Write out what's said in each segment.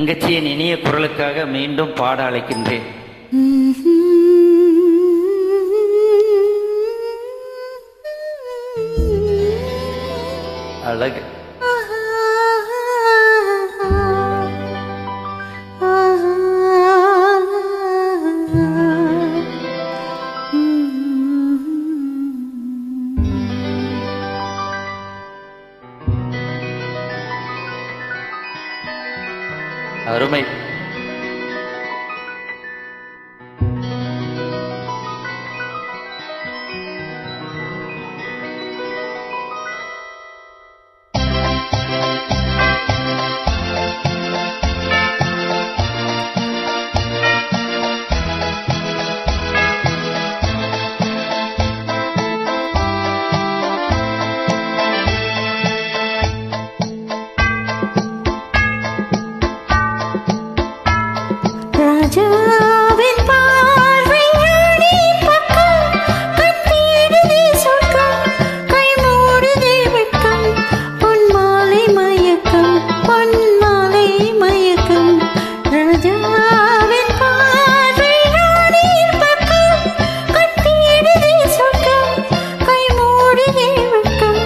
தங்கச்சியின் இனிய குரலுக்காக மீண்டும் பாட அழைக்கின்றேன். அழகு அருமை. ராஜாவின் பார்வை அடி பக்கம், கண் தேடுதே சொர்க்கம், கை மூடுதே வெட்கம், பொன் மாலை மயக்கம், பொன் மாலை மயக்கம். ராஜாவின் பார்வை அடி பக்கம், கண் தேடுதே சொர்க்கம், கை மூடுதே வெட்கம்,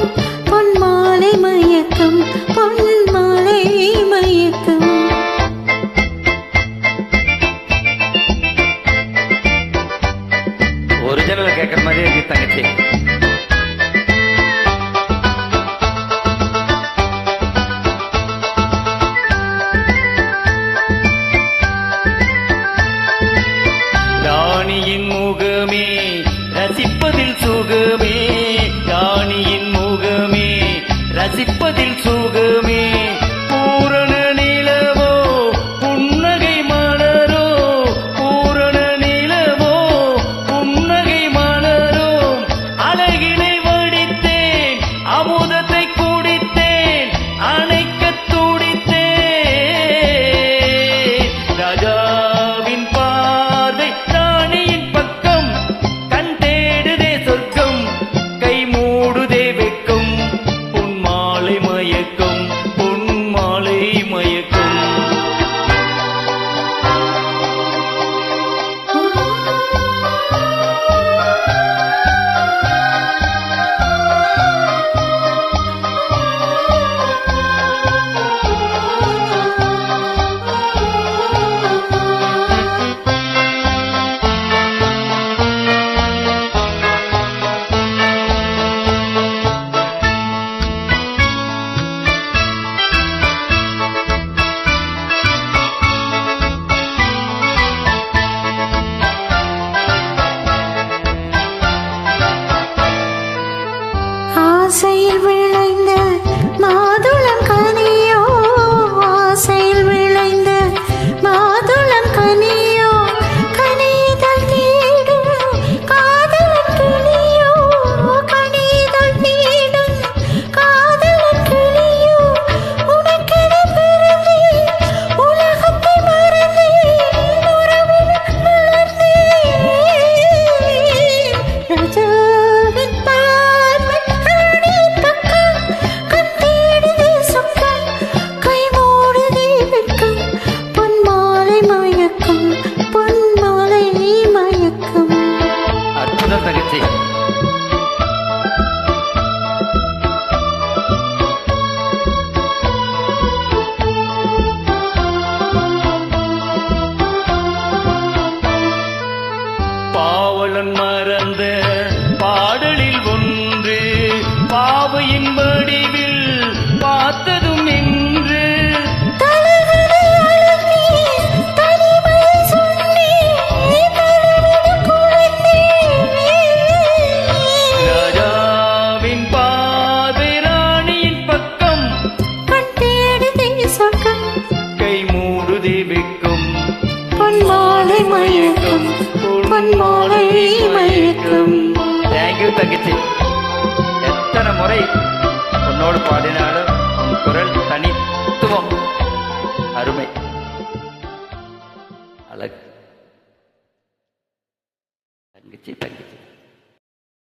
பொன் மாலை மயக்கம், பொன் மாலை மயக்கம். ஒரிஜினல் கேட்கற மாதிரி இருக்கு தங்கச்சி. ராணியின் முகமே ரசிப்பதில் சுகமே, ராணியின் முகமே ரசிப்பதில் சுகமே, பூரண நிலவோ புன்னகை மலரோ, பூரண நிலவோ புன்னகை மலரோ, அழகினை வடித்தேன் அமுதத்தை குடித்தேன் அணைக்கத் துடித்தேன். ராஜாவின் பார்வை ராணியின் பக்கம், கண் தேடுதே சொர்க்கம், கை மூடுதே வெட்கம், பொன் மாலை மயக்கம், பொன் மாலை மயக்கம். ஆசையில் விளைந்த மாதுளம் கனியோ, ஆசையில் விளைந்த மாதுளம் கனியோ, கனிதல் தேடும் காதலன் கிளியோ, கனிதல் தேடும் காதலன் கிளியோ, உனக்கென பிறந்தேன் உலகத்தை மறந்தேன், உறவில் வளர்ந்தேன். ராஜாவின் பார்வை அடி பக்கம், கண் தேடுதே சொர்க்கம், கை மூடுதே வெட்கம், பொன் மாலை மயக்கம், பொன் மாலை மயக்கம். அற்புதம் தங்கச்சி. பாவலன் மறந்த பாடலில் ஒன்று, பாவையின் வடிவில் பார்த்ததும் என்று, தலைவனை அழைத்தேன், தனிமை சொன்னேன், தலைவனை குழைத்தேன். ராஜாவின் பார்வை ராணியின் பக்கம், கண் தேடுதே சொர்க்கம், கை மூடுதே வெட்கம், பொன் மாலை மயக்கம், பொன் மாலை மயக்கம். தேங்க்யூ தங்கச்சி. எத்தனை முறை உன்னோடு பாடினாலும் உன் குரல் தனித்துவம், அருமை, அழகு தங்கச்சி தங்கச்சி.